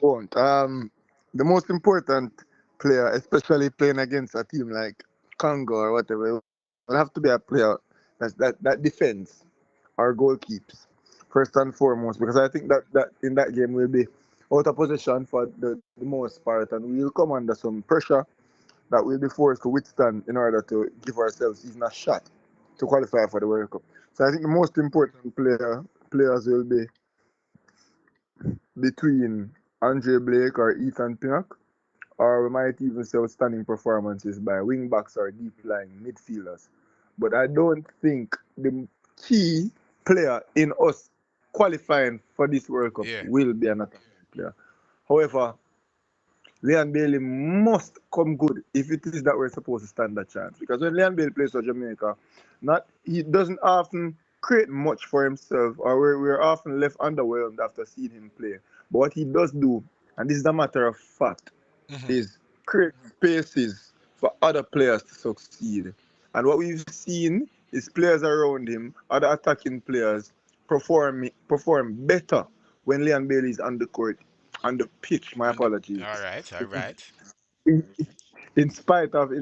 won't. The most important player, especially playing against a team like Congo or whatever, will have to be a player that defends or goalkeeps first and foremost, because I think that in that game we'll be out of position for the most part, and we'll come under some pressure that we'll be forced to withstand in order to give ourselves even a shot to qualify for the World Cup. So I think the most important players will be between Andre Blake or Ethan Pinnock, or we might even say outstanding performances by wing backs or deep lying midfielders. But I don't think the key player in us qualifying for this World Cup Yeah. will be an attacking player. However, Leon Bailey must come good if it is that we're supposed to stand a chance. Because when Leon Bailey plays for Jamaica, not he doesn't often create much for himself, or we're often left underwhelmed after seeing him play. But what he does do, and this is a matter of fact, Mm-hmm. is create spaces for other players to succeed. And what we've seen is players around him, other attacking players, perform better when Leon Bailey is on the court, on the pitch. My All apologies. right, all right. In, in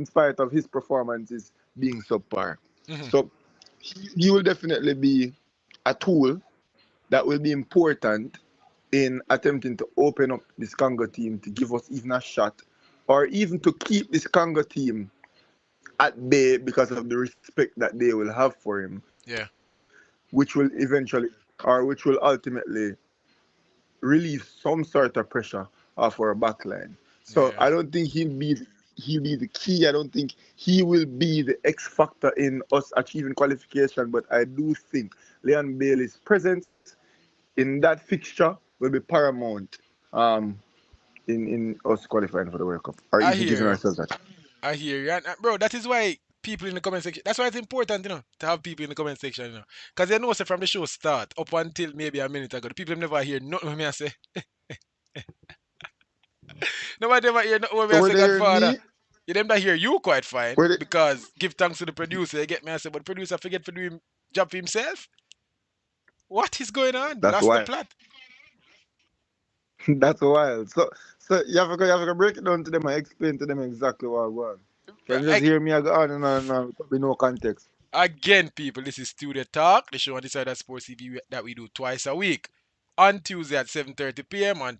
spite of his performances being subpar, Mm-hmm. so he will definitely be a tool that will be important in attempting to open up this Congo team to give us even a shot, or even to keep this Congo team at bay because of the respect that they will have for him, Yeah, which will eventually, or which will ultimately relieve some sort of pressure off our backline. So yeah. I don't think he'll be the key. I don't think he will be the X factor in us achieving qualification. But I do think Leon Bailey's presence in that fixture will be paramount, um, in us qualifying for the World Cup, or I even giving hear you. ourselves a chance. I hear you. And, bro, that is why people in the comment section, that's why it's important, to have people in the comment section, Because you know, say from the show start up until maybe a minute ago, the people never hear nothing when me I say. Nobody ever hear nothing when me So I were say they hearing Godfather. me? You them that hear you quite fine Were they? because give thanks to the producer. You get me I say, but the producer forget to do him job for himself. What is going on? That's Lost the wild. plot. That's wild. So you have to break it down to them and explain to them exactly what I want. Can just I, hear me I go on and on and on. Probably no context. Again, people, this is Studio Talk, the show on this side of Sports TV that we do twice a week. On Tuesday at 7:30 p.m. On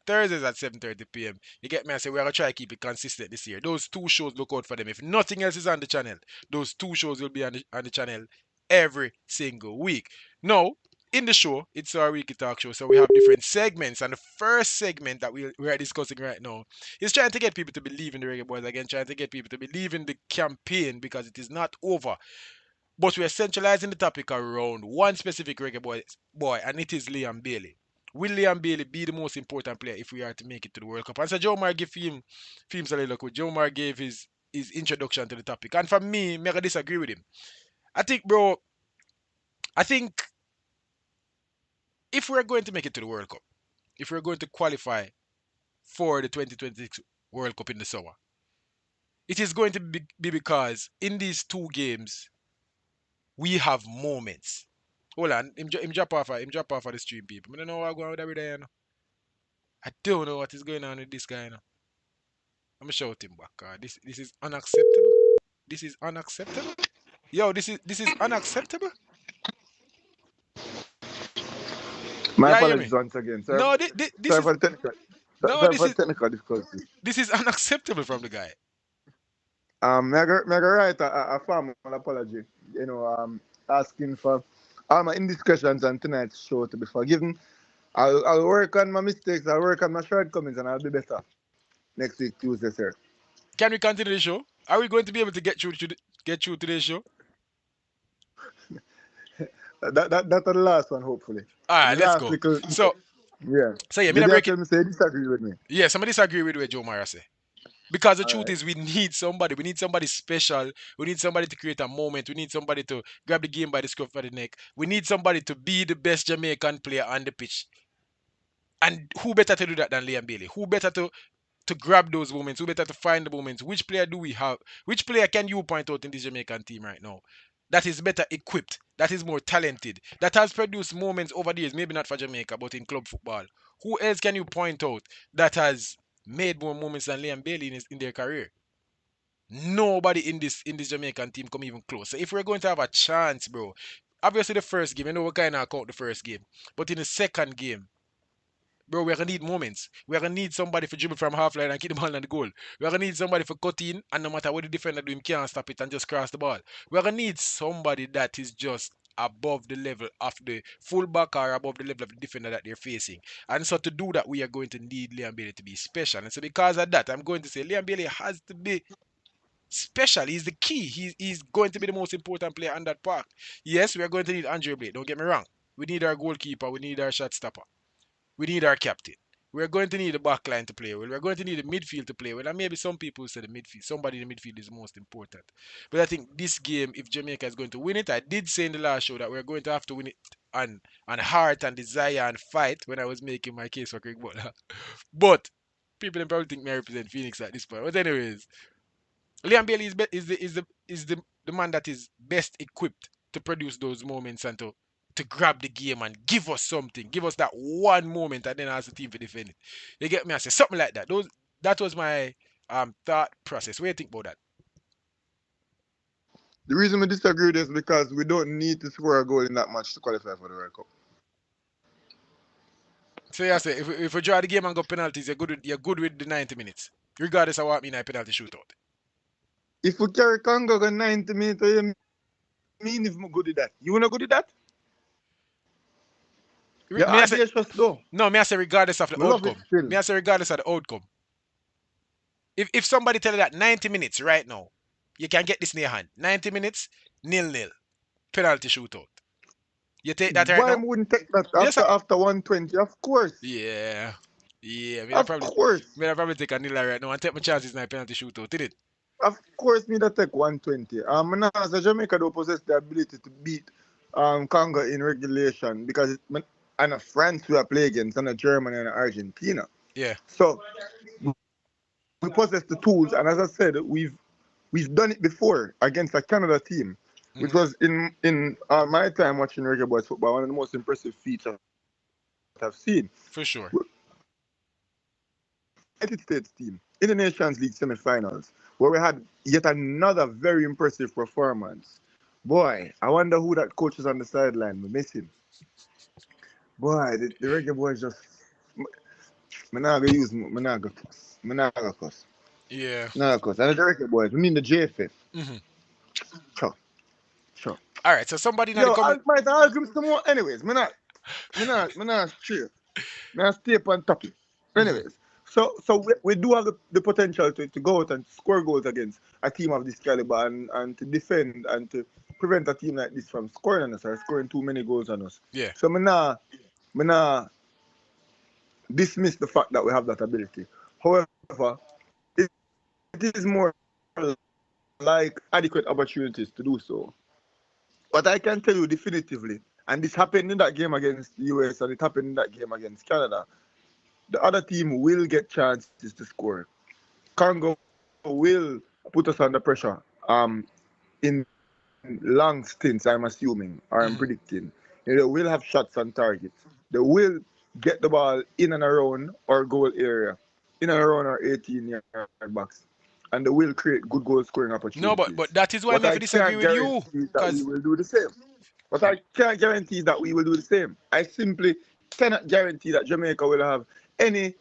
Thursdays at 7:30 p.m. You get me? I say we're gonna try to keep it consistent this year. Those two shows, look out for them. If nothing else is on the channel, those two shows will be on the channel every single week. Now, in the show, it's our weekly talk show, so we have different segments. And the first segment that we are discussing right now is trying to get people to believe in the Reggae Boys again, trying to get people to believe in the campaign because it is not over. But we are centralizing the topic around one specific boy, and it is Liam Bailey. Will Liam Bailey be the most important player if we are to make it to the World Cup? And so Joe Mar give him a little quick. Joe Mar gave his introduction to the topic. And for me, I disagree with him. I think, bro, I think if we're going to make it to the World Cup, if we're going to qualify for the 2026 World Cup in the summer, it is going to be because in these two games, we have moments. Hold on, him drop off of the stream, people. I don't know what going on with every day, I don't know what is going on with this guy, I'm gonna shout him back. This is unacceptable. This is unacceptable. Yo, this is unacceptable. My Yeah, hear apologies me? once again. No, this Sorry is for the technical no, sorry for the technical difficulties. this is unacceptable from the guy. May I write a formal apology, asking for all my indiscretions on tonight's show to be forgiven. I'll work on my mistakes, I'll work on my shortcomings, and I'll be better next week, Tuesday, sir. Can we continue the show? Are we going to be able to get through today's show? That's the last one, hopefully. All The right, let's last go. little, So, yeah. yeah, me Did not you break tell it. me say disagree with me? Yeah, somebody disagree with what Joe Mara say. Because the All truth right. is, we need somebody. We need somebody special. We need somebody to create a moment. We need somebody to grab the game by the scruff of the neck. We need somebody to be the best Jamaican player on the pitch. And who better to do that than Liam Bailey? Who better to grab those moments? Who better to find the moments? Which player do we have? Which player can you point out in this Jamaican team right now that is better equipped, that is more talented, that has produced moments over the years, maybe not for Jamaica, but in club football? Who else can you point out that has made more moments than Liam Bailey in their career? Nobody in this Jamaican team come even close. So if we're going to have a chance, bro, obviously the first game, I know we kind of count the first game, but in the second game, bro, we're gonna need moments. We're gonna need somebody for dribble from half line and keep the ball on the goal. We're gonna need somebody for cut in, and no matter what the defender do, him can't stop it and just cross the ball. We're gonna need somebody that is just above the level of the fullback or above the level of the defender that they're facing. And so to do that, we are going to need Liam Bailey to be special. And so because of that, I'm going to say Liam Bailey has to be special. He's the key. He's going to be the most important player on that park. Yes, we are going to need Andre Blake. Don't get me wrong. We need our goalkeeper. We need our shot stopper. We need our captain. We're going to need the back line to play well. We're going to need the midfield to play well. And maybe some people say the midfield, somebody in the midfield is most important. But I think this game, if Jamaica is going to win it, I did say in the last show that we're going to have to win it on heart and desire and fight when I was making my case for Craig Butler. But people probably think me I represent Phoenix at this point. But anyways, Liam Bailey is the man that is best equipped to produce those moments and to grab the game and give us something, give us that one moment, and then ask the team to defend it. You get me? I say something like that. That was my thought process. What do you think about that? The reason we disagree with this is because we don't need to score a goal in that match to qualify for the World Cup. So yeah, say if we draw the game and go penalties, you're good with the 90 minutes, regardless of what mean a penalty shootout. If we carry Congo go 90 minutes, what you mean if I'm good at that? You wanna good at that? You're Me I say audacious though. no. Me I say regardless of the We love it outcome. still. Me I say regardless of the outcome. If somebody tell you that 90 minutes right now, you can get this in your hand. 90 minutes, 0-0, penalty shootout. You take that right Why now? wouldn't take that Yes, sir. after 120? Of course. Yeah. Yeah. Me I Of probably course. me I probably take a nil right now and take my chances in a penalty shootout, did it? Of course, me that take 120. Now, as a Jamaica don't possess the ability to beat Congo in regulation because and a France we are playing against and a Germany and a Argentina. Yeah. So we possess the tools, and as I said, we've done it before against a Canada team, which Hmm. was in my time watching Reggae Boys football one of the most impressive feats that I've seen. For sure. United States team in the Nations League semi-finals, where we had yet another very impressive performance. Boy, I wonder who that coach is on the sideline. We miss him. Boy, the Reggae Boys just. Me not gonna use. Me not gonna cuss. Me not gonna cuss. Yeah. Not gonna cuss. And the Reggae Boys. We mean the JFF. Hmm. Sure, sure. All right. So somebody in the Yo, I comment. might argue some more. Anyways, me not straight. Me not stay up on topic. Hmm. Anyways, so we do have the potential to go out and score goals against a team of this caliber and to defend and to prevent a team like this from scoring on us or scoring too many goals on us. Yeah. So me nah dismiss the fact that we have that ability. However, it is more like adequate opportunities to do so. But I can tell you definitively, and this happened in that game against the US and it happened in that game against Canada, the other team will get chances to score. Congo will put us under pressure in long stints, I'm assuming, or I'm Hmm. predicting. They will have shots on target. They will get the ball in and around our goal area, in and around our 18-yard box. And they will create good goal scoring No, opportunities. but that is why What me have I to disagree can't with you. guarantee is that we Cause will do the same. What I can't guarantee is that we will do the same. I simply cannot guarantee that Jamaica any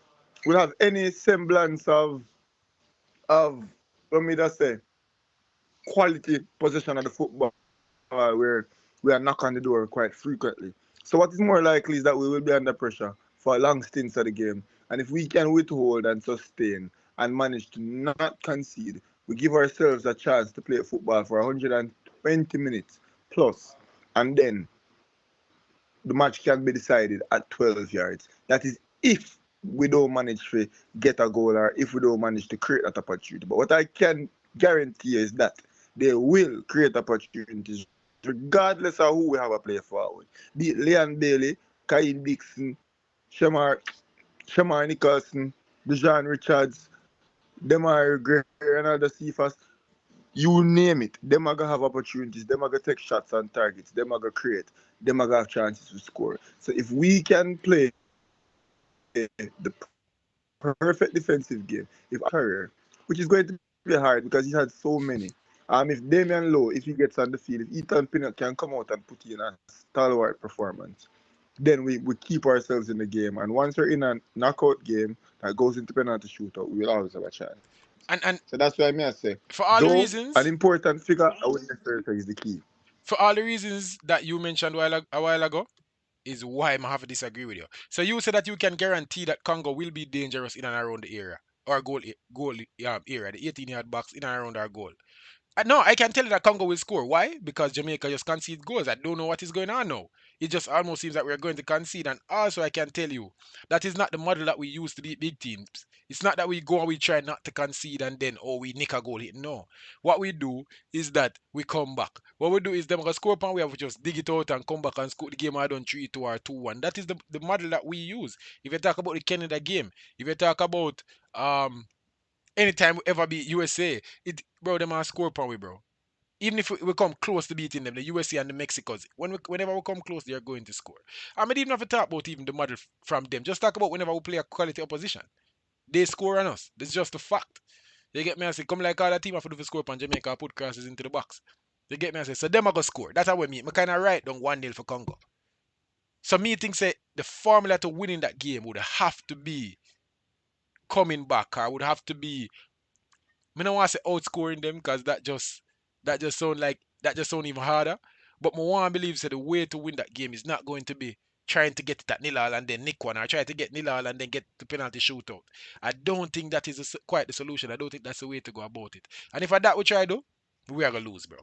will have any semblance of let me just say quality possession of the football where we are knock on the door quite frequently. So what is more likely is that we will be under pressure for long stints of the game. And if we can withhold and sustain and manage to not concede, we give ourselves a chance to play football for 120 minutes plus. And then the match can be decided at 12 yards. That is if we don't manage to get a goal or if we don't manage to create that opportunity. But what I can guarantee is that they will create opportunities regardless of who we have a play forward. Be it Leon Bailey, Kyle Dixon, Shamar Nicholson, Dejan Richards, Demar Gray, and other CFAs. You name it, them are gonna have opportunities, them are gonna take shots on targets, them are gonna create, them are gonna have chances to score. So if we can play the perfect defensive game if career, which is going to be hard because he's had so many. If Damian Lowe, if he gets on the field, if Ethan Pinnock can come out and put in a stalwart performance, then we keep ourselves in the game. And once we're in a knockout game that goes into penalty shootout, we will always have a chance. And So that's why I say, for all the though an reasons, important figure, I wouldn't necessarily say is the key. for all the reasons that you mentioned a while ago, is why I have to disagree with you. So you said that you can guarantee that Congo will be dangerous in and around the area or goal area, the 18-yard box in and around our goal. No, I can tell you that Congo will score. Why? Because Jamaica just concede goals. I don't know what is going on now. It just almost seems that we're going to concede. And also, I can tell you that is not the model that we use to beat big teams. It's not that we go and we try not to concede and then, oh, we nick a goal hit. No. What we do is that we come back. What we do is them going to score upon, we have to just dig it out and come back and score the game out on 3-2 or 2-1. That is the model that we use. If you talk about the Canada game, if you talk about anytime we ever beat USA, bro, them are score upon we, bro. Even if we come close to beating them, the USA and the Mexicans, whenever we come close, they're going to score. I mean, even have to talk about even the model from them. Just talk about whenever we play a quality opposition, they score on us. That's just a fact. You get me? I say, come like all the team have to do for score on Jamaica, put crosses into the box. You get me? I say, so them are going to score. That's how we meet. I kind of write down 1-0 for Congo. So me think say the formula to winning that game would have to be coming back, or would have to be, I don't want to say outscoring them because that just sound even harder. But I want to believe that the way to win that game is not going to be trying to get it at nil all and then nick one, or try to get nil all and then get the penalty shootout. I don't think that is quite the solution. I don't think that's the way to go about it. And if that we try to, we are gonna lose, bro.